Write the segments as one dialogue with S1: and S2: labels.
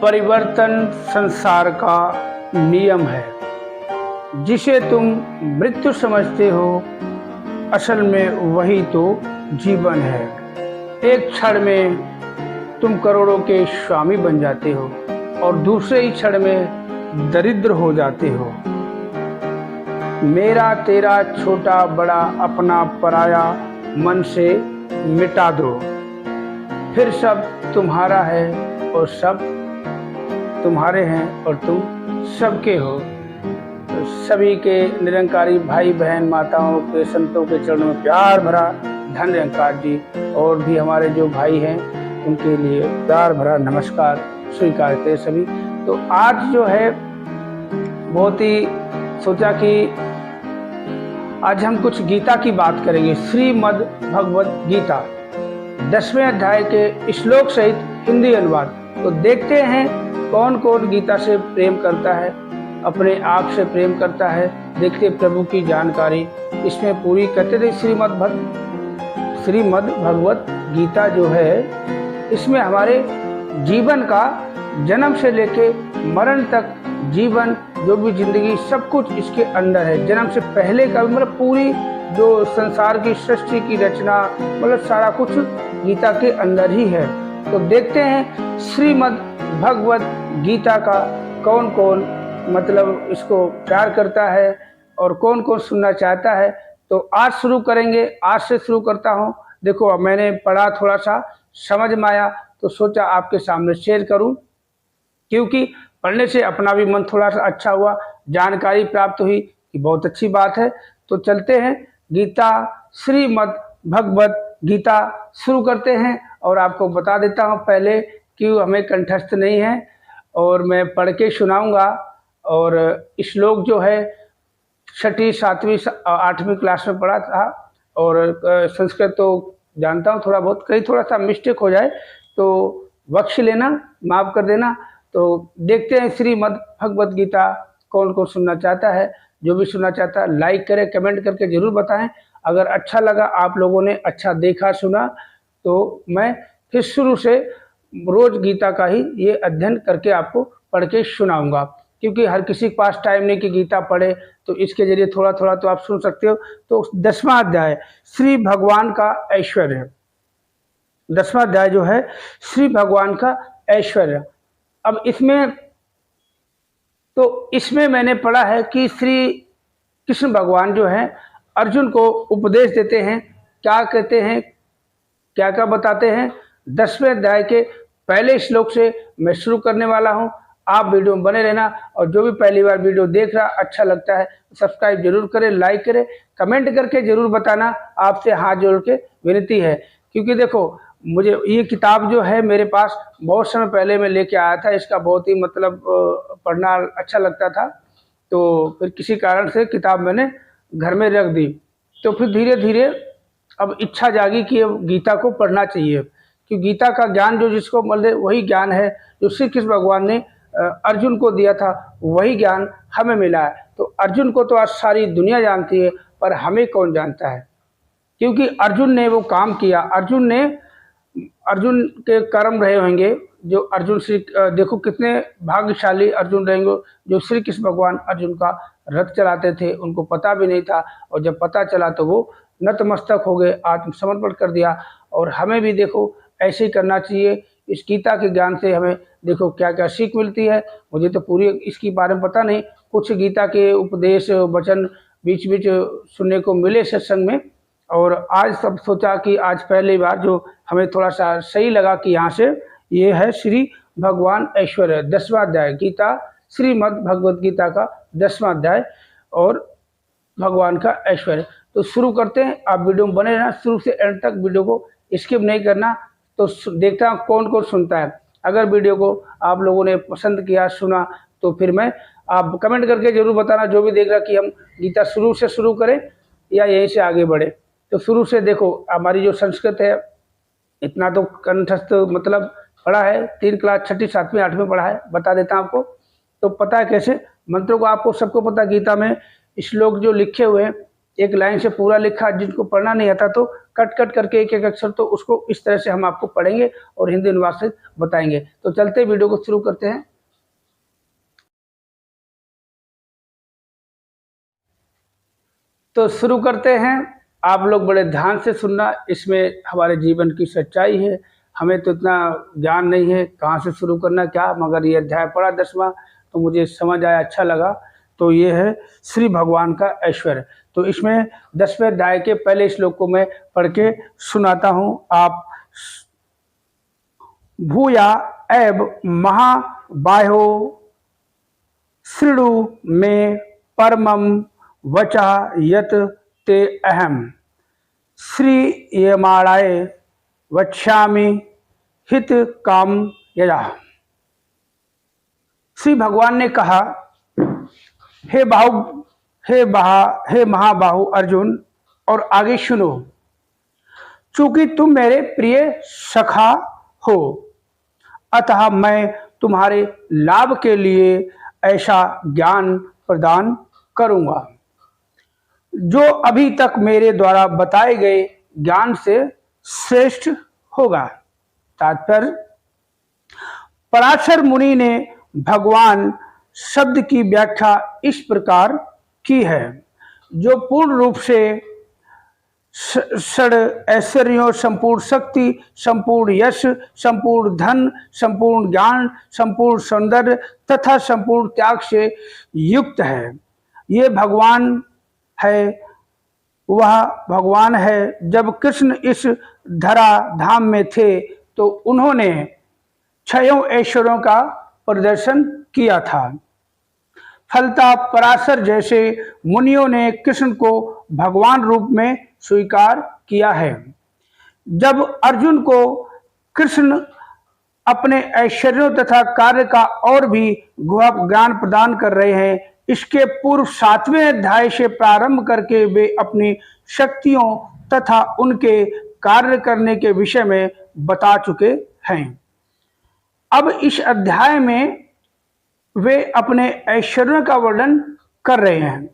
S1: परिवर्तन संसार का नियम है। जिसे तुम मृत्यु समझते हो, असल में वही तो जीवन है। एक क्षण में तुम करोड़ों के स्वामी बन जाते हो और दूसरे ही क्षण में दरिद्र हो जाते हो। मेरा तेरा छोटा बड़ा अपना पराया मन से मिटा दो, फिर सब तुम्हारा है और सब तुम्हारे हैं और तुम सबके हो। तो सभी के निरंकारी भाई बहन माताओं के संतों के चरणों में प्यार भरा धन निरंकार जी, और भी हमारे जो भाई हैं उनके लिए प्यार भरा नमस्कार स्वीकार करते सभी। तो आज जो है बहुत ही सोचा कि आज हम कुछ गीता की बात करेंगे। श्रीमद् भगवत गीता 10वें अध्याय के श्लोक सहित हिंदी अनुवाद। तो देखते हैं कौन कौन गीता से प्रेम करता है, अपने आप से प्रेम करता है। देखते प्रभु की जानकारी इसमें पूरी करते थे। श्रीमद् भगवत गीता जो है, इसमें हमारे जीवन का जन्म से लेके मरण तक जीवन, जो भी जिंदगी, सब कुछ इसके अंदर है। जन्म से पहले का मतलब पूरी जो संसार की सृष्टि की रचना, मतलब सारा कुछ गीता के अंदर ही है। तो देखते हैं श्रीमद् भगवत गीता का कौन कौन मतलब इसको प्यार करता है और कौन कौन सुनना चाहता है। तो आज शुरू करेंगे, आज से शुरू करता हूँ। देखो मैंने पढ़ा, थोड़ा सा समझ में आया तो सोचा आपके सामने शेयर करूँ, क्योंकि पढ़ने से अपना भी मन थोड़ा सा अच्छा हुआ, जानकारी प्राप्त हुई कि बहुत अच्छी बात है। तो चलते हैं गीता, श्रीमद् भगवत गीता शुरू करते हैं। और आपको बता देता हूँ पहले कि हमें कंठस्थ नहीं है और मैं पढ़ के सुनाऊंगा। और श्लोक जो है 6ठी 7वीं 8वीं क्लास में पढ़ा था, और संस्कृत तो जानता हूँ थोड़ा बहुत, कहीं थोड़ा सा मिस्टेक हो जाए तो बख्श लेना, माफ़ कर देना। तो देखते हैं श्रीमद् भगवत गीता कौन कौन सुनना चाहता है। जो भी सुनना चाहता है लाइक करें, कमेंट करके ज़रूर बताएं। अगर अच्छा लगा, आप लोगों ने अच्छा देखा सुना, तो मैं फिर शुरू से रोज़ गीता का ही ये अध्ययन करके आपको पढ़ के सुनाऊंगा, क्योंकि हर किसी के पास टाइम नहीं कि गीता पढ़े, तो इसके जरिए थोड़ा थोड़ा तो आप सुन सकते हो। तो 10वां अध्याय श्री भगवान का ऐश्वर्य, 10वां अध्याय जो है श्री भगवान का ऐश्वर्य। अब इसमें मैंने पढ़ा है कि श्री कृष्ण भगवान जो है अर्जुन को उपदेश देते हैं। क्या कहते हैं, क्या क्या बताते हैं, 10वें अध्याय के पहले श्लोक से मैं शुरू करने वाला हूं। आप वीडियो में बने रहना, और जो भी पहली बार वीडियो देख रहा, अच्छा लगता है सब्सक्राइब जरूर करें, लाइक करें, कमेंट करके जरूर बताना। आपसे हाथ जोड़ के विनती है, क्योंकि देखो मुझे ये किताब जो है मेरे पास बहुत समय पहले मैं लेके आया था। इसका बहुत ही मतलब पढ़ना अच्छा लगता था, तो फिर किसी कारण से किताब मैंने घर में रख दी। तो फिर धीरे धीरे अब इच्छा जागी कि अब गीता को पढ़ना चाहिए, क्योंकि गीता का ज्ञान जो जिसको मतलब वही ज्ञान है जो श्री कृष्ण भगवान ने अर्जुन को दिया था, वही ज्ञान हमें मिला है। तो अर्जुन को तो आज सारी दुनिया जानती है, पर हमें कौन जानता है, क्योंकि अर्जुन ने वो काम किया। अर्जुन के कर्म रहे होंगे जो अर्जुन श्री, देखो कितने भाग्यशाली अर्जुन रहेंगे जो श्री कृष्ण भगवान अर्जुन का रथ चलाते थे। उनको पता भी नहीं था, और जब पता चला तो वो नतमस्तक हो गए, आत्मसमर्पण कर दिया। और हमें भी देखो ऐसे ही करना चाहिए। इस गीता के ज्ञान से हमें देखो क्या क्या सीख मिलती है। मुझे तो पूरी इसके बारे में पता नहीं, कुछ गीता के उपदेश वचन बीच बीच सुनने को मिले सत्संग में। और आज सब सोचा कि आज पहली बार जो हमें थोड़ा सा सही लगा कि यहाँ से ये है श्री भगवान ऐश्वर्य, 10वां अध्याय गीता, श्रीमद् भगवत गीता का 10वां अध्याय और भगवान का ऐश्वर्य। तो शुरू करते हैं। आप वीडियो में बने रहना, शुरू से एंड तक वीडियो को स्किप नहीं करना। तो देखता हूँ कौन कौन सुनता है। अगर वीडियो को आप लोगों ने पसंद किया, सुना, तो फिर आप कमेंट करके जरूर बताना जो भी देख रहा कि हम गीता शुरू से शुरू करें या यहीं से आगे बढ़े। तो शुरू से देखो, हमारी जो संस्कृत है इतना तो कंठस्थ मतलब पढ़ा है, 3 क्लास 6ठी 7वीं 8वीं पढ़ा है। बता देता हूँ आपको, तो पता है कैसे मंत्रों को, आपको सबको पता। गीता में श्लोक जो लिखे हुए हैं एक लाइन से पूरा लिखा, जिनको पढ़ना नहीं आता तो कट कट करके एक एक अक्षर, तो उसको इस तरह से हम आपको पढ़ेंगे और हिंदी अनुवाद से बताएंगे। तो चलते वीडियो को शुरू करते हैं। तो शुरू करते हैं। आप लोग बड़े ध्यान से सुनना, इसमें हमारे जीवन की सच्चाई है। हमें तो इतना ज्ञान नहीं है कहाँ से शुरू करना क्या, मगर ये अध्याय पढ़ा 10वां तो मुझे समझ आया, अच्छा लगा। तो ये है श्री भगवान का ऐश्वर्य। तो इसमें 10वें अध्याय के पहले श्लोक को मैं पढ़ के सुनाता हूँ। आप भूया एव महाबाहो शृणु में परमम वचा यत ते अहम श्रीयमाणाय वक्ष्यामि हित काम यया। श्री भगवान ने कहा, हे महाबाहु अर्जुन, और आगे सुनो, चूंकि तुम मेरे प्रिय सखा हो, अतः मैं तुम्हारे लाभ के लिए ऐसा ज्ञान प्रदान करूंगा जो अभी तक मेरे द्वारा बताए गए ज्ञान से श्रेष्ठ होगा। तात्पर्य, पराशर मुनि ने भगवान शब्द की व्याख्या इस प्रकार की है, जो पूर्ण रूप से षड ऐश्वर्यों, संपूर्ण शक्ति, संपूर्ण यश, संपूर्ण धन, संपूर्ण ज्ञान, संपूर्ण सौंदर्य तथा संपूर्ण त्याग से युक्त है। ये भगवान है, वह भगवान है। जब कृष्ण इस धरा धाम में थे तो उन्होंने 6 ऐश्वर्यों का प्रदर्शन किया था। फलतः पराशर जैसे मुनियों ने कृष्ण को भगवान रूप में स्वीकार किया है। जब अर्जुन को कृष्ण अपने ऐश्वर्यों तथा कार्य का और भी गुह्य ज्ञान प्रदान कर रहे हैं, इसके पूर्व 7वें अध्याय से प्रारंभ करके वे अपनी शक्तियों तथा उनके कार्य करने के विषय में बता चुके हैं। अब इस अध्याय में वे अपने ऐश्वर्य का वर्णन कर रहे हैं।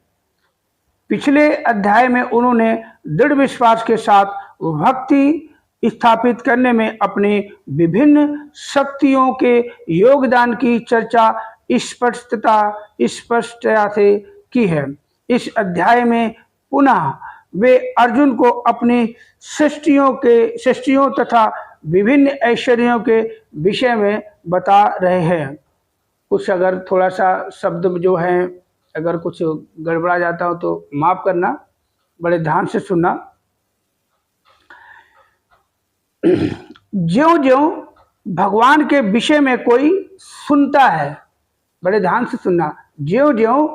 S1: पिछले अध्याय में उन्होंने दृढ़ विश्वास के साथ भक्ति स्थापित करने में अपनी विभिन्न शक्तियों के योगदान की चर्चा स्पष्टता से की है। इस अध्याय में पुनः वे अर्जुन को अपनी सृष्टियों तथा विभिन्न ऐश्वर्यों के विषय में बता रहे हैं। कुछ अगर थोड़ा सा शब्द जो है अगर कुछ गड़बड़ा जाता हो तो माफ करना, बड़े ध्यान से सुनना। ज्यों-ज्यों भगवान के विषय में कोई सुनता है, बड़े ध्यान से सुनना, ज्यों-ज्यों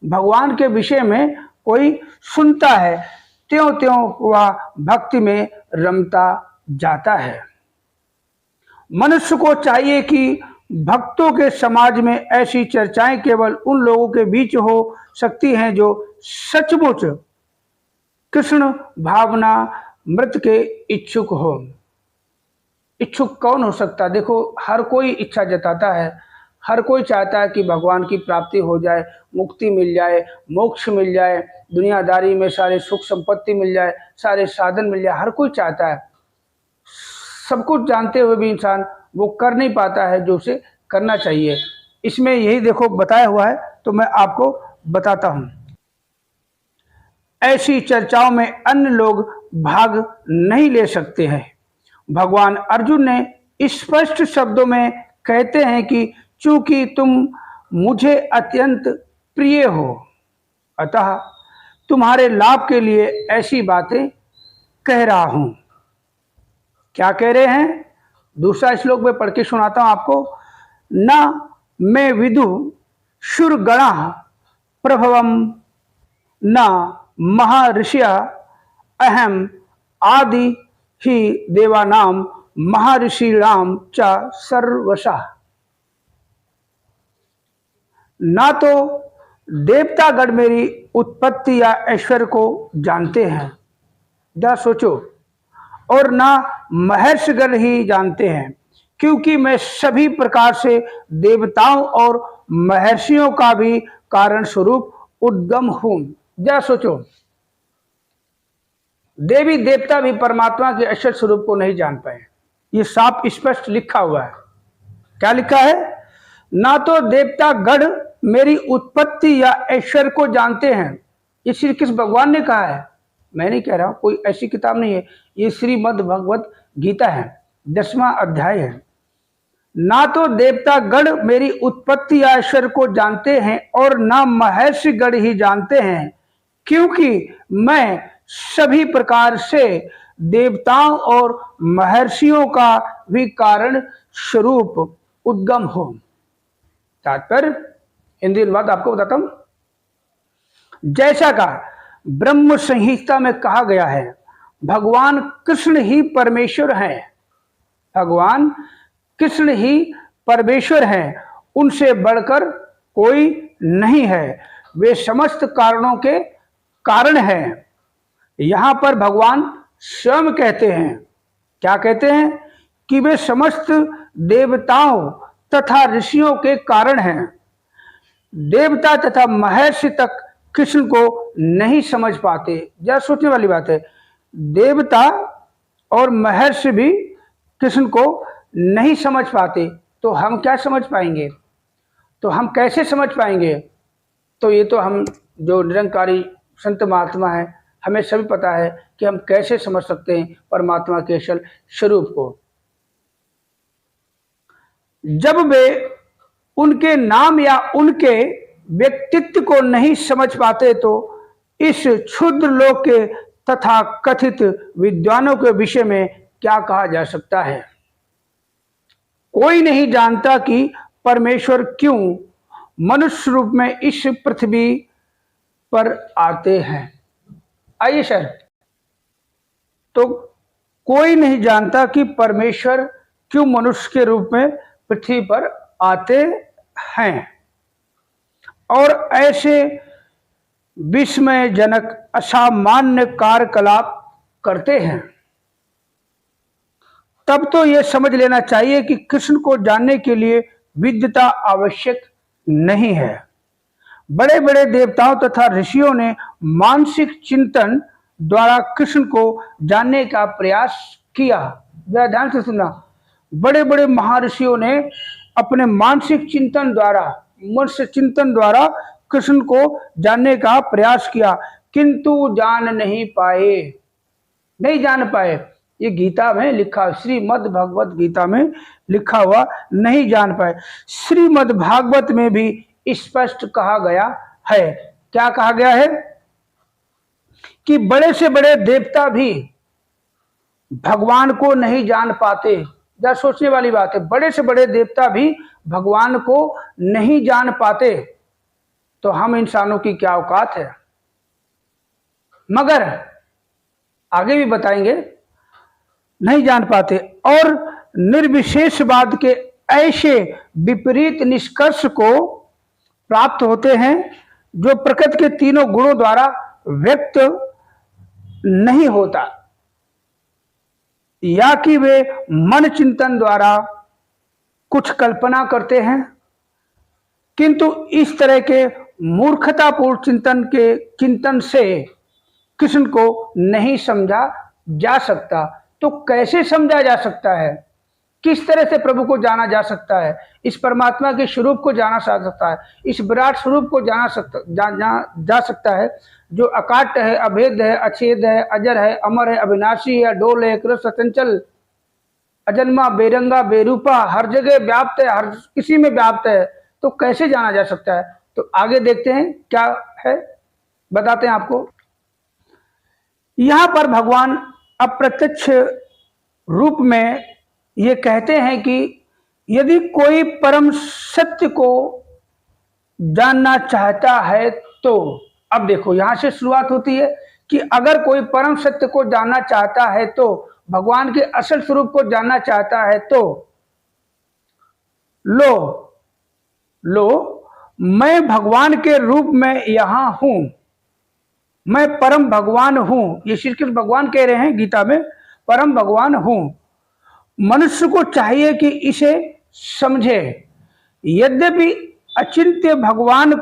S1: भगवान के विषय में कोई सुनता है, त्यों-त्यों वह भक्ति में रमता जाता है। मनुष्य को चाहिए कि भक्तों के समाज में ऐसी चर्चाएं केवल उन लोगों के बीच हो सकती हैं जो सचमुच कृष्ण भावना मृत के इच्छुक हो। इच्छुक कौन हो सकता? देखो, हर कोई इच्छा जताता है, हर कोई चाहता है कि भगवान की प्राप्ति हो जाए, मुक्ति मिल जाए, मोक्ष मिल जाए, दुनियादारी में सारे सुख संपत्ति मिल जाए, सारे साधन मिल जाए, हर कोई चाहता है। सब कुछ जानते हुए भी इंसान वो कर नहीं पाता है जो उसे करना चाहिए। इसमें यही देखो बताया हुआ है, तो मैं आपको बताता हूं। ऐसी चर्चाओं में अन्य लोग भाग नहीं ले सकते हैं। भगवान अर्जुन ने स्पष्ट शब्दों में कहते हैं कि चूंकि तुम मुझे अत्यंत प्रिय हो, अतः तुम्हारे लाभ के लिए ऐसी बातें कह रहा हूं। क्या कह रहे हैं? दूसरा श्लोक में पढ़ के सुनाता हूं आपको। न मैं विदु शूरगणा प्रभवम न महर्षिया अहम आदि ही देवानाम महर्षिणाम च सर्वशः। ना तो देवतागण मेरी उत्पत्ति या ऐश्वर्य को जानते हैं, जरा सोचो, और ना महर्षिगण ही जानते हैं, क्योंकि मैं सभी प्रकार से देवताओं और महर्षियों का भी कारण स्वरूप उद्गम हूं। जरा सोचो, देवी देवता भी परमात्मा के असल स्वरूप को नहीं जान पाए। ये साफ स्पष्ट लिखा हुआ है। क्या लिखा है? ना तो देवता गण मेरी उत्पत्ति या ऐश्वर्य को जानते हैं। ये श्री कृष्ण भगवान ने कहा है, मैं नहीं कह रहा हूं, कोई ऐसी किताब नहीं है। ये श्रीमद् भगवत गीता है, 10वां अध्याय है। ना तो देवता गण मेरी उत्पत्ति या ऐश्वर्य को जानते हैं और ना महर्षि गण ही जानते हैं, क्योंकि मैं सभी प्रकार से देवताओं और महर्षियों का भी कारण स्वरूप उद्गम हो। तात्पर्य हिंदी अनुवाद आपको बताता हूं। जैसा का ब्रह्म संहिता में कहा गया है, भगवान कृष्ण ही परमेश्वर हैं। भगवान कृष्ण ही परमेश्वर हैं, उनसे बढ़कर कोई नहीं है। वे समस्त कारणों के कारण हैं। यहां पर भगवान स्वयं कहते हैं, क्या कहते हैं? कि वे समस्त देवताओं तथा ऋषियों के कारण हैं। देवता तथा महर्षि तक कृष्ण को नहीं समझ पाते। जरा सोचने वाली बात है, देवता और महर्षि भी कृष्ण को नहीं समझ पाते, तो हम क्या समझ पाएंगे? तो हम कैसे समझ पाएंगे? तो ये तो हम जो निरंकारी संत महात्मा है, हमें सभी पता है कि हम कैसे समझ सकते हैं परमात्मा के असल स्वरूप को। जब वे उनके नाम या उनके व्यक्तित्व को नहीं समझ पाते, तो इस क्षुद्र लोक के तथा कथित विद्वानों के विषय में क्या कहा जा सकता है? कोई नहीं जानता कि परमेश्वर क्यों मनुष्य रूप में इस पृथ्वी पर आते हैं। आइए सर, तो कोई नहीं जानता कि परमेश्वर क्यों मनुष्य के रूप में पृथ्वी पर आते हैं और ऐसे विस्मयजनक असामान्य कार्यकलाप करते हैं। तब तो यह समझ लेना चाहिए कि कृष्ण को जानने के लिए विद्वता आवश्यक नहीं है। बड़े बड़े देवताओं तथा ऋषियों ने मानसिक चिंतन द्वारा कृष्ण को जानने का प्रयास किया। जरा ध्यान से सुनना, बड़े बड़े महर्षियों ने अपने मानसिक चिंतन द्वारा, मनुष्य चिंतन द्वारा कृष्ण को जानने का प्रयास किया, किंतु जान नहीं पाए। नहीं जान पाए। ये गीता में लिखा, श्रीमद् भगवत गीता में लिखा हुआ, नहीं जान पाए। श्रीमद् भागवत में भी स्पष्ट कहा गया है। क्या कहा गया है? कि बड़े से बड़े देवता भी भगवान को नहीं जान पाते। जरा सोचने वाली बात है, बड़े से बड़े देवता भी भगवान को नहीं जान पाते, तो हम इंसानों की क्या औकात है? मगर आगे भी बताएंगे, नहीं जान पाते और निर्विशेषवाद के ऐसे विपरीत निष्कर्ष को प्राप्त होते हैं जो प्रकृति के तीनों गुणों द्वारा व्यक्त नहीं होता, या कि वे मन चिंतन द्वारा कुछ कल्पना करते हैं, किंतु इस तरह के मूर्खतापूर्ण चिंतन से कृष्ण को नहीं समझा जा सकता। तो कैसे समझा जा सकता है? किस तरह से प्रभु को जाना जा सकता है? इस परमात्मा के स्वरूप को जाना जा सकता है, इस विराट स्वरूप को जाना जा सकता है, जो अकाट्य है, अभेद है, अछेद है, अजर है, अमर है, अविनाशी है, अडोल है, कृष्ण चंचल, अजन्मा, बेरंगा, बेरूपा, हर जगह व्याप्त है, हर किसी में व्याप्त है। तो कैसे जाना जा सकता है? तो आगे देखते हैं क्या है, बताते हैं आपको। यहां पर भगवान अप्रत्यक्ष रूप में ये कहते हैं कि यदि कोई परम सत्य को जानना चाहता है तो, अब देखो यहां से शुरुआत होती है कि अगर कोई परम सत्य को जानना चाहता है, तो भगवान के असल स्वरूप को जानना चाहता है, तो लो मैं भगवान के रूप में यहां हूं, मैं परम भगवान हूं। ये श्री कृष्ण भगवान कह रहे हैं गीता में, परम भगवान हूं। मनुष्य को चाहिए कि इसे समझे। यद्यपि अचिंत्य भगवान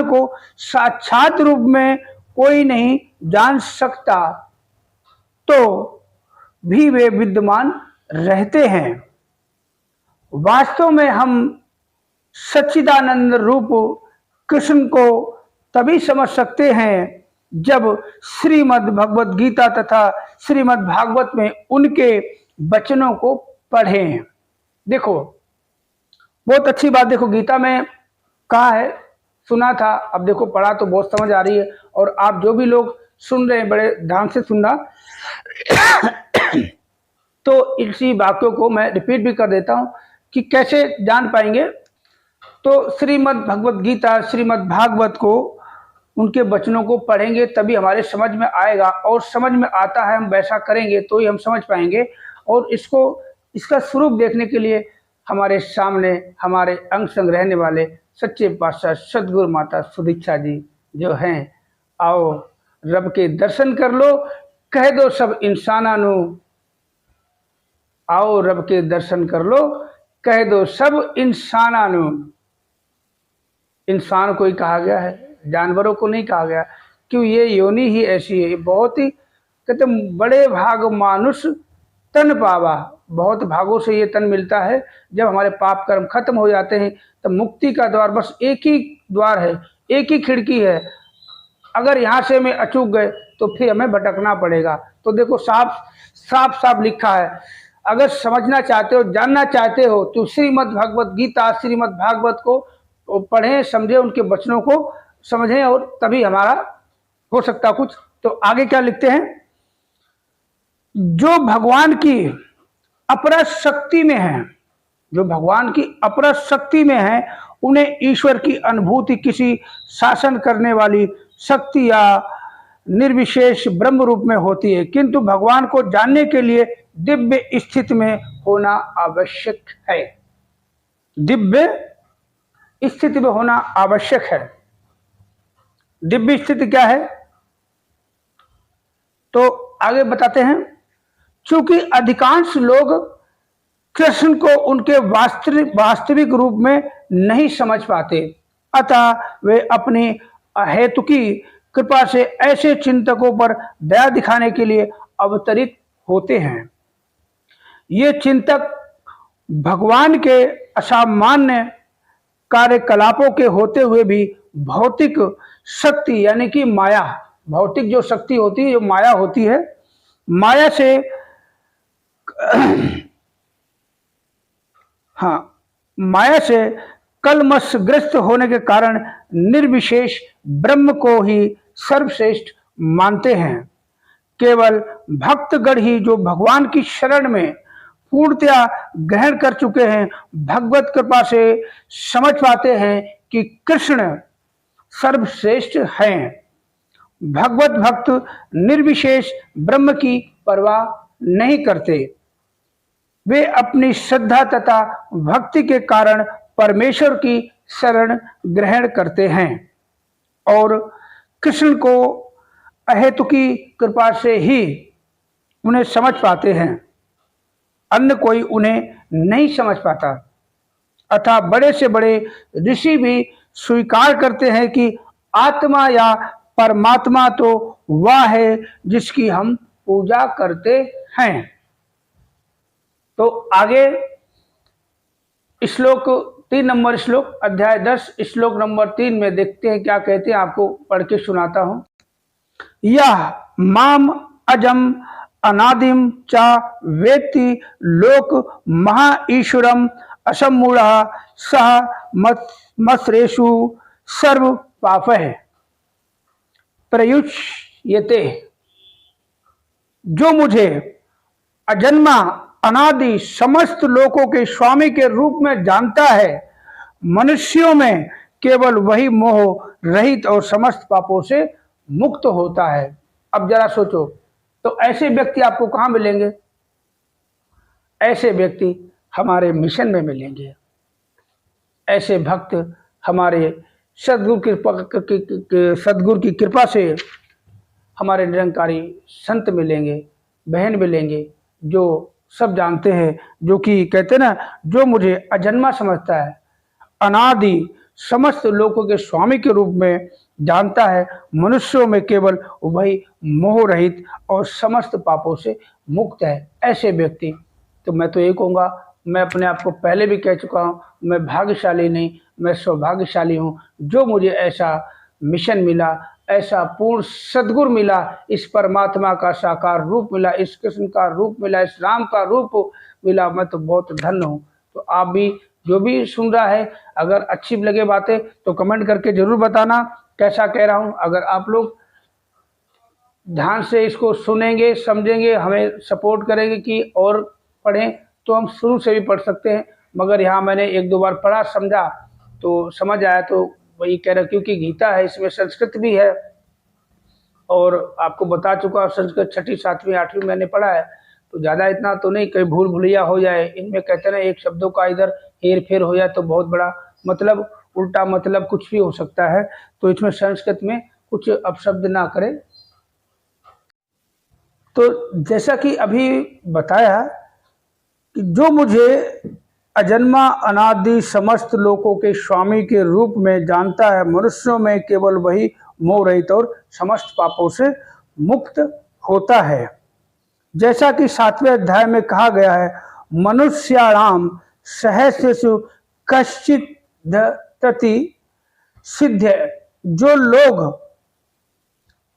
S1: को साक्षात रूप में कोई नहीं जान सकता तो भी वे विद्यमान रहते हैं। वास्तव में हम सच्चिदानंद रूप कृष्ण को तभी समझ सकते हैं जब श्रीमद् भगवत गीता तथा श्रीमद् भागवत में उनके वचनों को पढ़ें। देखो बहुत अच्छी बात, देखो गीता में कहा है, सुना था, अब देखो पढ़ा तो बहुत समझ आ रही है। और आप जो भी लोग सुन रहे हैं बड़े ध्यान से सुनना। तो इसी वाक्यों को मैं रिपीट भी कर देता हूं कि कैसे जान पाएंगे। तो श्रीमद् भगवत गीता श्रीमद् भागवत को उनके वचनों को पढ़ेंगे तभी हमारे समझ में आएगा, और समझ में आता है हम वैसा करेंगे तो ही हम समझ पाएंगे। और इसका स्वरूप देखने के लिए हमारे सामने हमारे अंग संग रहने वाले सच्चे पातशाह सदगुरु माता सुदीक्षा जी जो हैं, आओ रब के दर्शन कर लो, कह दो सब इंसाना नू। आओ रब के दर्शन कर लो, कह दो सब इंसाना नू। इंसान को ही कहा गया है, जानवरों को नहीं कहा गया, क्यों ये योनि ही ऐसी है। बहुत ही कहते बड़े भाग मानुष तन पावा, बहुत भागों से ये तन मिलता है। जब हमारे पाप कर्म खत्म हो जाते हैं तब मुक्ति का द्वार बस एक ही द्वार है, एक ही खिड़की है। अगर यहाँ से हमें अचूक गए तो फिर हमें भटकना पड़ेगा। तो देखो साफ लिखा है, अगर समझना चाहते हो, जानना चाहते हो तो श्रीमद् भगवत गीता श्रीमद् भागवत को पढ़ें, समझें, उनके वचनों को समझें, और तभी हमारा हो सकता कुछ। तो आगे क्या लिखते हैं, जो भगवान की अपरत शक्ति में है, जो भगवान की अपरत शक्ति में है, उन्हें ईश्वर की अनुभूति किसी शासन करने वाली शक्ति या निर्विशेष ब्रह्म रूप में होती है, किंतु भगवान को जानने के लिए दिव्य स्थिति में होना आवश्यक है। दिव्य स्थिति में होना आवश्यक है। दिव्य स्थिति क्या है तो आगे बताते हैं, क्योंकि अधिकांश लोग कृष्ण को उनके वास्तविक रूप में नहीं समझ पाते, अतः वे अपनी अहेतुकी कृपा से ऐसे चिंतकों पर दया दिखाने के लिए अवतरित होते हैं। ये चिंतक भगवान के असामान्य कार्यकलापों के होते हुए भी भौतिक शक्ति यानी कि माया, भौतिक जो शक्ति होती है, जो माया होती है, माया से माया से कलमशग्रस्त होने के कारण निर्विशेष ब्रह्म को ही सर्वश्रेष्ठ मानते हैं। केवल भक्तगण ही जो भगवान की शरण में पूर्णतया ग्रहण कर चुके हैं, भगवत कृपा से समझ पाते हैं कि कृष्ण सर्वश्रेष्ठ हैं। भगवत भक्त निर्विशेष ब्रह्म की परवाह नहीं करते, वे अपनी श्रद्धा तथा भक्ति के कारण परमेश्वर की शरण ग्रहण करते हैं और कृष्ण को अहेतुकी कृपा से ही उन्हें समझ पाते हैं, अन्य कोई उन्हें नहीं समझ पाता। अतः बड़े से बड़े ऋषि भी स्वीकार करते हैं कि आत्मा या परमात्मा तो वह है जिसकी हम पूजा करते हैं। तो आगे श्लोक 3 नंबर श्लोक अध्याय 10 श्लोक नंबर 3 में देखते हैं क्या कहते हैं, आपको पढ़ के सुनाता हूं। यह माम अजम अनादिम च वेत्ति लोक महा ईश्वरम असमूढ़ सह मत्सरेषु सर्व पापः प्रयुच्यते। जो मुझे अजन्मा अनादि समस्त लोकों के स्वामी के रूप में जानता है, मनुष्यों में केवल वही मोह रहित और समस्त पापों से मुक्त होता है। अब जरा सोचो, तो ऐसे व्यक्ति आपको कहाँ मिलेंगे? ऐसे व्यक्ति हमारे मिशन में मिलेंगे। ऐसे भक्त हमारे सद्गुरु की कृपा से हमारे निरंकारी संत मिलेंगे, बहन मिलेंगे, जो सब जानते हैं, जो कि कहते हैं ना, जो मुझे अजन्मा समझता है, अनादि समस्त लोगों के स्वामी के रूप में जानता है, मनुष्यों में केवल वही मोह रहित और समस्त पापों से मुक्त है। ऐसे व्यक्ति, तो मैं तो ये कहूँगा, मैं अपने आप को पहले भी कह चुका हूँ, मैं भाग्यशाली नहीं, मैं सौभाग्यशाली हूँ जो मुझे ऐसा मिशन मिला, ऐसा पूर्ण सद्गुरु मिला, इस परमात्मा का साकार रूप मिला, इस कृष्ण का रूप मिला, इस राम का रूप मिला। मैं तो बहुत धन्य हूँ। तो आप भी, जो भी सुन रहा है, अगर अच्छी लगे बातें तो कमेंट करके जरूर बताना कैसा कह रहा हूँ। अगर आप लोग ध्यान से इसको सुनेंगे, समझेंगे, हमें सपोर्ट करेंगे कि और पढ़ें, तो हम शुरू से भी पढ़ सकते हैं। मगर यहाँ मैंने एक दो बार पढ़ा, समझा, तो समझ आया, तो वही कह रहा, क्योंकि गीता है, इसमें संस्कृत भी है, और आपको बता चुका हूँ संस्कृत 6ठी 7वीं 8वीं मैंने पढ़ा है, तो ज़्यादा इतना तो नहीं, कहीं भूल भुलैया हो जाए। इनमें कहते हैं ना, एक शब्दों का इधर हेर फेर हो जाए तो बहुत बड़ा मतलब, उल्टा मतलब कुछ भी हो सकता है। तो इसमें संस्कृत में कुछ अपशब्द ना करें। तो जैसा कि अभी बताया कि जो मुझे अजन्मा अनादि समस्त लोकों के स्वामी के रूप में जानता है, मनुष्यों में केवल वही मोह रहित और समस्त पापों से मुक्त होता है। जैसा कि 7वें अध्याय में कहा गया है, मनुष्याणाम सहस्रेषु कश्चित् तति सिद्ध। जो लोग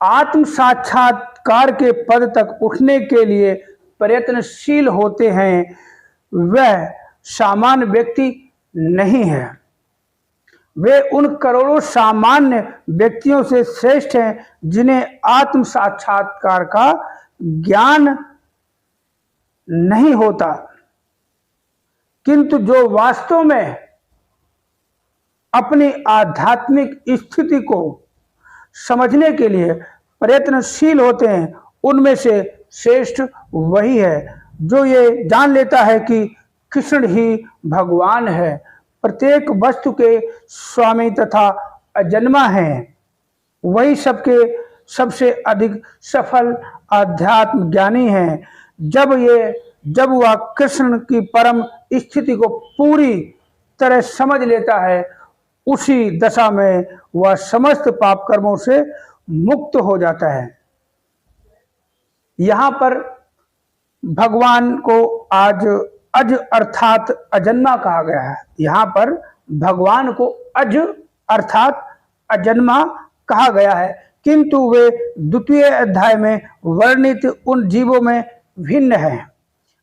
S1: आत्म साक्षात्कार के पद तक उठने के लिए प्रयत्नशील होते हैं, वह सामान्य व्यक्ति नहीं है। वे उन करोड़ों सामान्य व्यक्तियों से श्रेष्ठ हैं जिन्हें आत्म साक्षात्कार का ज्ञान नहीं होता, किंतु जो वास्तव में अपनी आध्यात्मिक स्थिति को समझने के लिए प्रयत्नशील होते हैं, उनमें से श्रेष्ठ वही है जो ये जान लेता है कि कृष्ण ही भगवान है, प्रत्येक वस्तु के स्वामी तथा अजन्मा हैं। वही सबसे अधिक सफल आध्यात्म ज्ञानी हैं। जब वह कृष्ण की परम स्थिति को पूरी तरह समझ लेता है, उसी दशा में वह समस्त पाप कर्मों से मुक्त हो जाता है। यहाँ पर भगवान को आज अज अर्थात अजन्मा कहा गया है। यहाँ पर भगवान को अज अर्थात अजन्मा कहा गया है, किंतु वे द्वितीय अध्याय में वर्णित उन जीवों में भिन्न हैं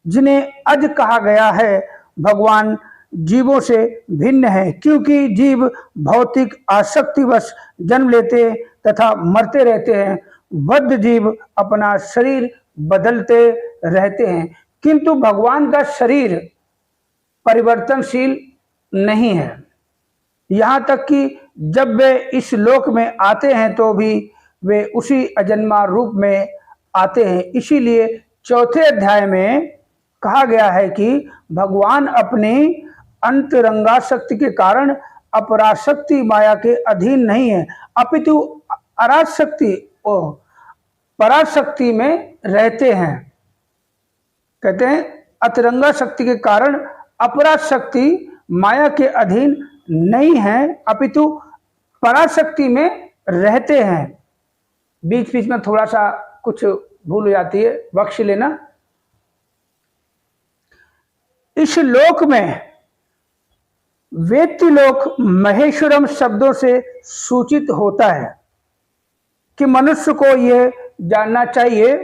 S1: जिन्हें अज कहा गया है। भगवान जीवों से भिन्न है, क्योंकि जीव भौतिक आसक्तिवश जन्म लेते तथा मरते रहते हैं। बद्ध जीव अपना शरीर बदलते रहते हैं, किंतु भगवान का शरीर परिवर्तनशील नहीं है। यहाँ तक कि जब वे इस लोक में आते हैं तो भी वे उसी अजन्मा रूप में आते हैं। इसीलिए चौथे अध्याय में कहा गया है कि भगवान अपनी अंतरंगाशक्ति के कारण अपराशक्ति माया के अधीन नहीं है, अपितु पराशक्ति में रहते हैं। कहते हैं अतरंगा शक्ति के कारण अपराशक्ति माया के अधीन नहीं है, अपितु पराशक्ति में रहते हैं। बीच बीच में थोड़ा सा कुछ भूल हो जाती है, बख्श लेना। इस लोक में वेत्ति लोक महेश्वरम शब्दों से सूचित होता है कि मनुष्य को यह जानना चाहिए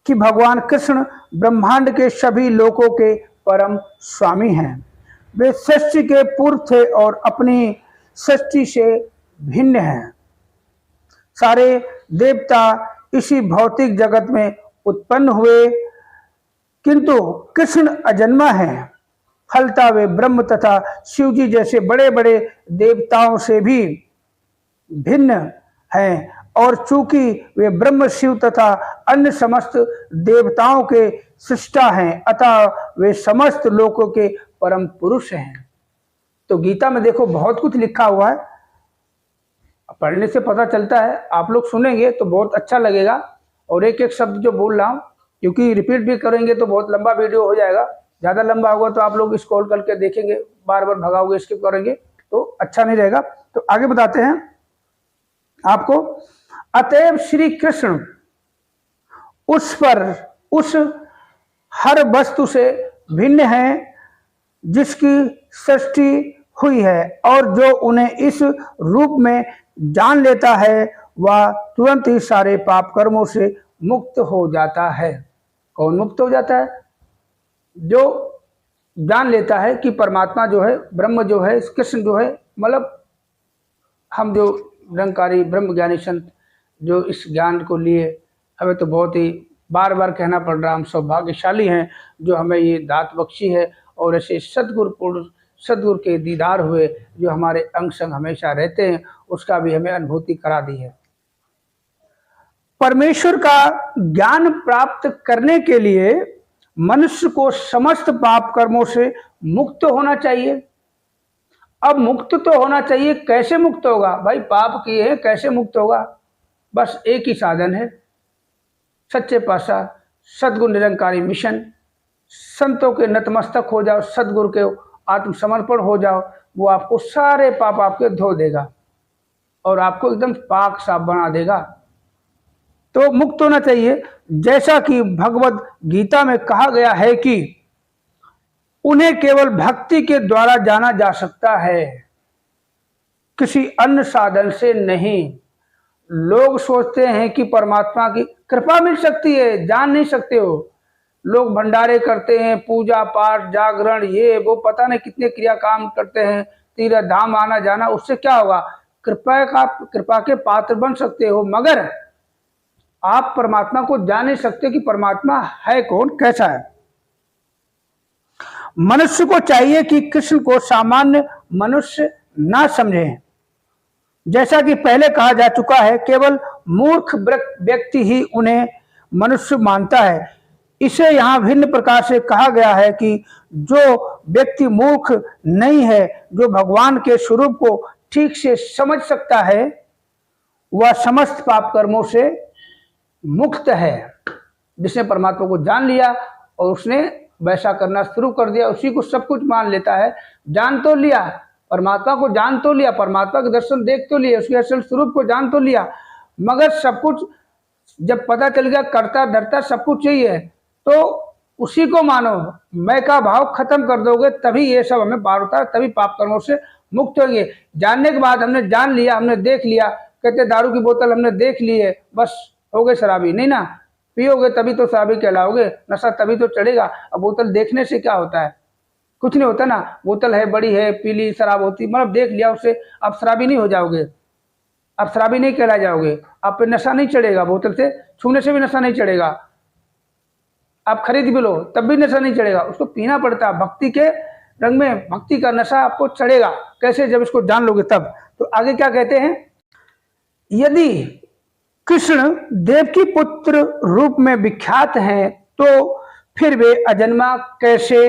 S1: कि भगवान कृष्ण ब्रह्मांड के सभी लोकों के परम स्वामी हैं। वे सृष्टि के पूर्व थे और अपनी सृष्टि से भिन्न हैं। सारे देवता इसी भौतिक जगत में उत्पन्न हुए, किंतु कृष्ण अजन्मा हैं। फलता वे ब्रह्म तथा शिव जी जैसे बड़े बड़े देवताओं से भी भिन्न हैं, और चूंकि वे ब्रह्म शिव तथा अन्य समस्त देवताओं के सृष्टा हैं, अतः वे समस्त लोकों के परम पुरुष हैं। तो गीता में देखो बहुत कुछ लिखा हुआ है, पढ़ने से पता चलता है। आप लोग सुनेंगे तो बहुत अच्छा लगेगा, और एक एक शब्द जो बोल रहा हूँ, क्योंकि रिपीट भी करेंगे तो बहुत लंबा वीडियो हो जाएगा। ज़्यादा लंबा होगा तो आप लोग स्क्रॉल करके देखेंगे, बार बार भगाओगे, स्किप करेंगे, तो अच्छा नहीं रहेगा। तो आगे बताते हैं आपको। अतएव श्री कृष्ण उस हर वस्तु से भिन्न है जिसकी सृष्टि हुई है, और जो उन्हें इस रूप में जान लेता है वह तुरंत ही सारे पाप कर्मों से मुक्त हो जाता है। कौन मुक्त हो जाता है? जो जान लेता है कि परमात्मा जो है, ब्रह्म जो है, कृष्ण जो है, मतलब हम जो निरंकारी ब्रह्म ज्ञानी संत जो इस ज्ञान को लिए, हमें तो बहुत ही बार बार कहना पड़ रहा, हम सौभाग्यशाली हैं जो हमें ये दात बख्शी है। और ऐसे सदगुरु के दीदार हुए जो हमारे अंग संग हमेशा रहते हैं, उसका भी हमें अनुभूति करा दी है। परमेश्वर का ज्ञान प्राप्त करने के लिए मनुष्य को समस्त पाप कर्मों से मुक्त होना चाहिए। अब मुक्त तो होना चाहिए, कैसे मुक्त होगा भाई? पाप किए हैं, कैसे मुक्त होगा? बस एक ही साधन है, सच्चे पातशाह सदगुरु निरंकारी मिशन। संतों के नतमस्तक हो जाओ, सदगुरु के आत्मसमर्पण हो जाओ, वो आपको सारे पाप आपके धो देगा और आपको एकदम पाक साफ बना देगा। तो मुक्त होना चाहिए। जैसा कि भगवत गीता में कहा गया है कि उन्हें केवल भक्ति के द्वारा जाना जा सकता है, किसी अन्य साधन से नहीं। लोग सोचते हैं कि परमात्मा की कृपा मिल सकती है, जान नहीं सकते हो। लोग भंडारे करते हैं, पूजा पाठ जागरण ये वो पता नहीं कितने क्रिया काम करते हैं, तीर्थ धाम आना जाना, उससे क्या होगा? कृपा के पात्र बन सकते हो, मगर आप परमात्मा को जान नहीं सकते कि परमात्मा है कौन, कैसा है। मनुष्य को चाहिए कि कृष्ण को सामान्य मनुष्य ना समझें। जैसा कि पहले कहा जा चुका है, केवल मूर्ख व्यक्ति ही उन्हें मनुष्य मानता है। इसे यहाँ भिन्न प्रकार से कहा गया है कि जो व्यक्ति मूर्ख नहीं है, जो भगवान के स्वरूप को ठीक से समझ सकता है, वह समस्त पाप कर्मों से मुक्त है। जिसने परमात्मा को जान लिया और उसने वैसा करना शुरू कर दिया, उसी को सब कुछ मान लेता है। जान तो लिया, परमात्मा को जान तो लिया, परमात्मा के दर्शन देख तो लिए, उसके असल स्वरूप को जान तो लिया, मगर सब कुछ जब पता चल गया, करता धरता सब कुछ यही है, तो उसी को मानो। मैं का भाव खत्म कर दोगे तभी ये सब हमें पार होता है, तभी पाप कर्मों से मुक्त होंगे। जानने के बाद हमने जान लिया, हमने देख लिया, कहते दारू की बोतल हमने देख ली है, बस हो गए शराबी। नहीं ना, पियोगे तभी तो शराबी कहलाओगे, नशा तभी तो चढ़ेगा। अब बोतल देखने से क्या होता है? कुछ नहीं होता ना। बोतल है, बड़ी है, पीली शराब होती, मतलब देख लिया उससे, आप शराबी नहीं हो जाओगे, आप शराबी नहीं कहला जाओगे, आप पे नशा नहीं चढ़ेगा, बोतल से छूने से भी नशा नहीं चढ़ेगा, आप खरीद भी लो तब भी नशा नहीं चढ़ेगा, उसको पीना पड़ता है। भक्ति के रंग में भक्ति का नशा आपको चढ़ेगा। कैसे? जब इसको जान लोगे तब। तो आगे क्या कहते हैं? यदि कृष्ण देव की पुत्र रूप में विख्यात हैं तो फिर वे अजन्मा कैसे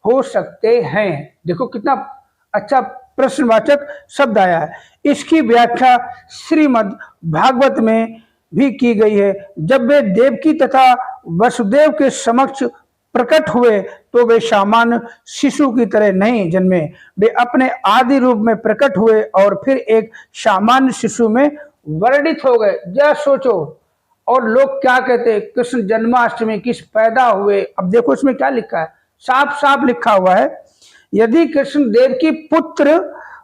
S1: हो सकते हैं? देखो कितना अच्छा प्रश्नवाचक शब्द आया है। इसकी व्याख्या श्रीमद् भागवत में भी की गई है। जब वे देवकी तथा वसुदेव के समक्ष प्रकट हुए तो वे सामान्य शिशु की तरह नहीं जन्मे, वे अपने आदि रूप में प्रकट हुए और फिर एक सामान्य शिशु में वर्णित हो गए। जरा सोचो। और लोग क्या कहते हैं? कृष्ण जन्माष्टमी किस पैदा हुए। अब देखो इसमें क्या लिखा है, साफ साफ लिखा हुआ है, यदि कृष्ण देव की पुत्र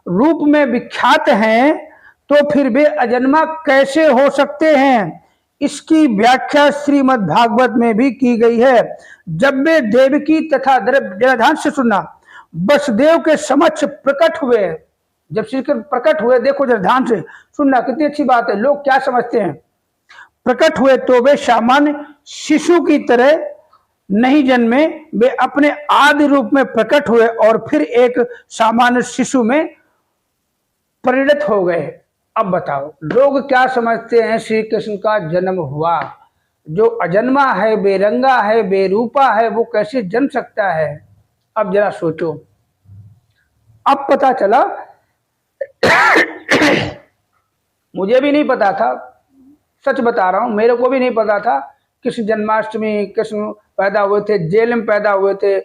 S1: रूप में विख्यात हैं तो फिर वे अजन्मा कैसे हो सकते हैं? इसकी व्याख्या श्रीमद् भागवत में भी की गई है। जब वे देवकी तथा ध्यान से सुनना, वसुदेव के समक्ष प्रकट हुए, जब श्री कृष्ण प्रकट हुए, देखो जरा ध्यान से सुनना, कितनी अच्छी बात है। लोग क्या समझते हैं? प्रकट हुए तो वे सामान्य शिशु की तरह नहीं जन्मे, वे अपने आदि रूप में प्रकट हुए और फिर एक सामान्य शिशु में परिणत हो गए। अब बताओ लोग क्या समझते हैं? श्री कृष्ण का जन्म हुआ, जो अजन्मा है, बेरंगा है, बेरूपा है, वो कैसे जन्म सकता है? अब जरा सोचो। अब पता चला मुझे भी नहीं पता था, सच बता रहा हूं, मेरे को भी नहीं पता था। कृष्ण जन्माष्टमी, कृष्ण पैदा हुए थे, जेल में पैदा हुए थे,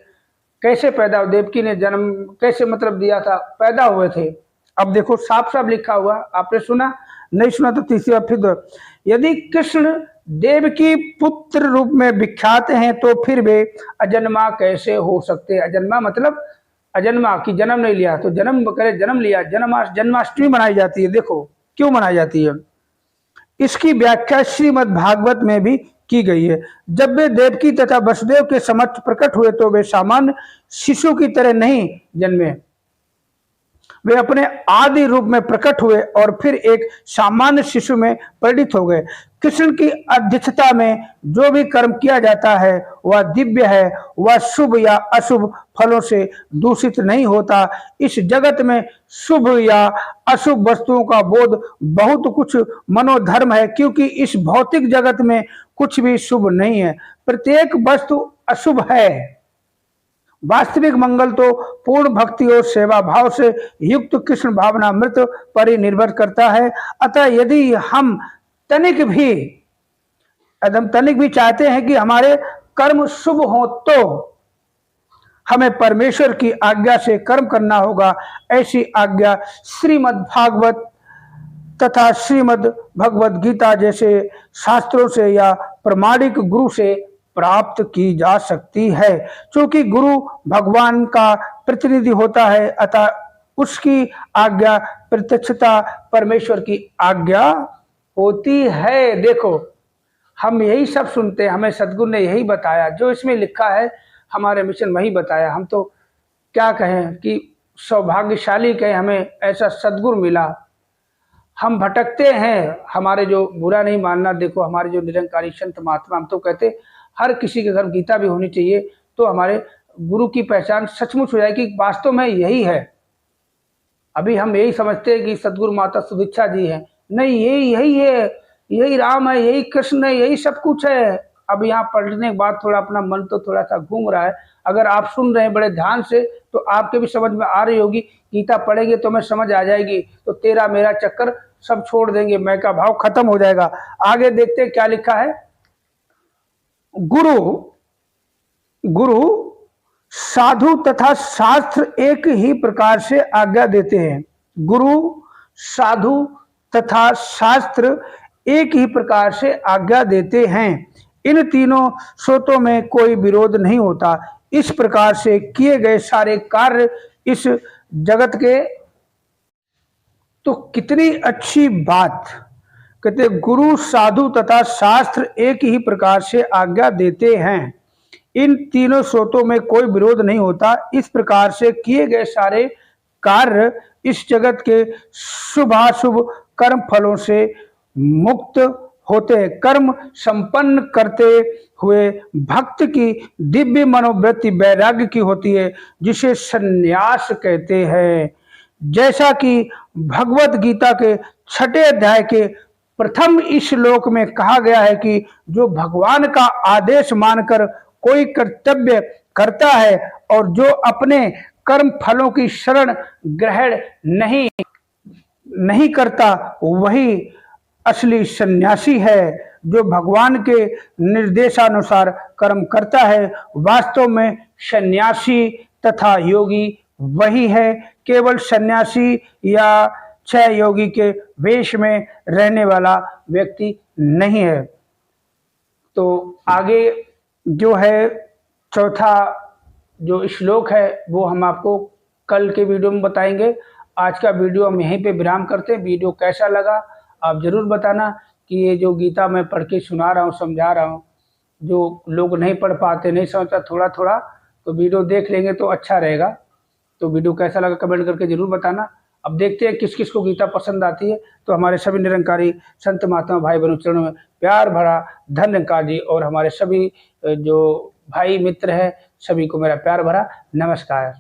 S1: कैसे पैदा हुए, देवकी ने जन्म कैसे मतलब दिया था, पैदा हुए थे, अब देखो साफ साफ लिखा हुआ, आपने सुना, नहीं सुना तो तीसरी बार फिर यदि कृष्ण देव की पुत्र रूप में विख्यात हैं तो फिर वे अजन्मा कैसे हो सकते? अजन्मा मतलब अजन्मा की जन्म नहीं लिया, तो जन्म करे जन्म लिया। जन्माष्टमी मनाई जाती है, देखो क्यों मनाई जाती है, इसकी व्याख्या श्रीमद् भागवत में भी की गई है। जब वे देवकी तथा वसुदेव के समक्ष प्रकट हुए तो वे सामान्य शिशु की तरह नहीं जन्मे, वे अपने आदि रूप में प्रकट हुए और फिर एक सामान्य शिशु में परिणित हो गए। कृष्ण की अध्यक्षता में जो भी कर्म किया जाता है वह दिव्य है, वह शुभ या अशुभ फलों से दूषित नहीं होता। इस जगत में शुभ या अशुभ वस्तुओं का बोध बहुत कुछ मनोधर्म है, क्योंकि इस भौतिक जगत में कुछ भी शुभ नहीं है, प्रत्येक वस्तु अशुभ है। वास्तविक मंगल तो पूर्ण भक्ति और सेवा भाव से युक्त कृष्ण भावनामृत पर ही निर्भर करता है। अतः यदि हम तनिक भी चाहते हैं कि हमारे कर्म शुभ हो तो हमें परमेश्वर की आज्ञा से कर्म करना होगा। ऐसी आज्ञा श्रीमद् भागवत तथा श्रीमद् भगवद गीता जैसे शास्त्रों से या प्रमाणिक गुरु से प्राप्त की जा सकती है। क्योंकि गुरु भगवान का प्रतिनिधि होता है, अतः उसकी आज्ञा प्रत्यक्षता परमेश्वर की आज्ञा होती है। देखो हम यही सब सुनते हैं, हमें सदगुरु ने यही बताया, जो इसमें लिखा है हमारे मिशन वही बताया। हम तो क्या कहें कि सौभाग्यशाली कहें, हमें ऐसा सदगुरु मिला। हम भटकते हैं, हमारे जो बुरा नहीं मानना, देखो हमारे जो निरंकारी संत महात्मा, हम तो कहते हर किसी के घर गीता भी होनी चाहिए, तो हमारे गुरु की पहचान सचमुच हो जाएगी, वास्तव में यही है। अभी हम यही समझते हैं कि सदगुरु माता सुदीक्षा जी हैं, नहीं यही है, यही राम है, यही कृष्ण है, यही सब कुछ है। अब यहाँ पढ़ने के बाद थोड़ा अपना मन तो थोड़ा सा घूम रहा है। अगर आप सुन रहे हैं बड़े ध्यान से तो आपके भी समझ में आ रही होगी, गीता पढ़ेंगे तो मैं समझ आ जाएगी, तो तेरा मेरा चक्कर सब छोड़ देंगे, मैं का भाव खत्म हो जाएगा। आगे देखते हैं क्या लिखा है। गुरु साधु तथा शास्त्र एक ही प्रकार से आज्ञा देते हैं। गुरु साधु तथा शास्त्र एक ही प्रकार से आज्ञा देते हैं। इन तीनों स्रोतों में कोई विरोध नहीं होता। इस प्रकार से किए गए सारे कार्य इस जगत के, तो कितनी अच्छी बात कहते, गुरु साधु तथा शास्त्र एक ही प्रकार से आज्ञा देते हैं, इन तीनों स्रोतों में कोई विरोध नहीं होता। इस प्रकार से किए गए सारे कार्य इस जगत के शुभाशुभ कर्म फलों से मुक्त होते हैं। कर्म संपन्न करते हुए भक्त की दिव्य मनोवृत्ति वैराग्य की होती है, जिसे संन्यास कहते हैं। जैसा कि भगवत गीता के 6वें अध्याय के प्रथम श्लोक में कहा गया है कि जो भगवान का आदेश मानकर कोई कर्तव्य करता है और जो अपने कर्म फलों की शरण ग्रहण नहीं करता, वही असली सन्यासी है। जो भगवान के निर्देशानुसार कर्म करता है, वास्तव में सन्यासी तथा योगी वही है। केवल सन्यासी या क्षय योगी के वेश में रहने वाला व्यक्ति नहीं है। तो आगे जो है चौथा जो श्लोक है वो हम आपको कल के वीडियो में बताएंगे। आज का वीडियो हम यहीं पे विराम करते हैं। वीडियो कैसा लगा आप ज़रूर बताना कि ये जो गीता मैं पढ़ के सुना रहा हूँ, समझा रहा हूँ, जो लोग नहीं पढ़ पाते, नहीं समझता थोड़ा थोड़ा, तो वीडियो देख लेंगे तो अच्छा रहेगा। तो वीडियो कैसा लगा कमेंट करके ज़रूर बताना। अब देखते हैं किस किस को गीता पसंद आती है। तो हमारे सभी निरंकारी संत महात्मा भाई बहनों चरणों में प्यार भरा धन्यवाद जी, और हमारे सभी जो भाई मित्र हैं सभी को मेरा प्यार भरा नमस्कार।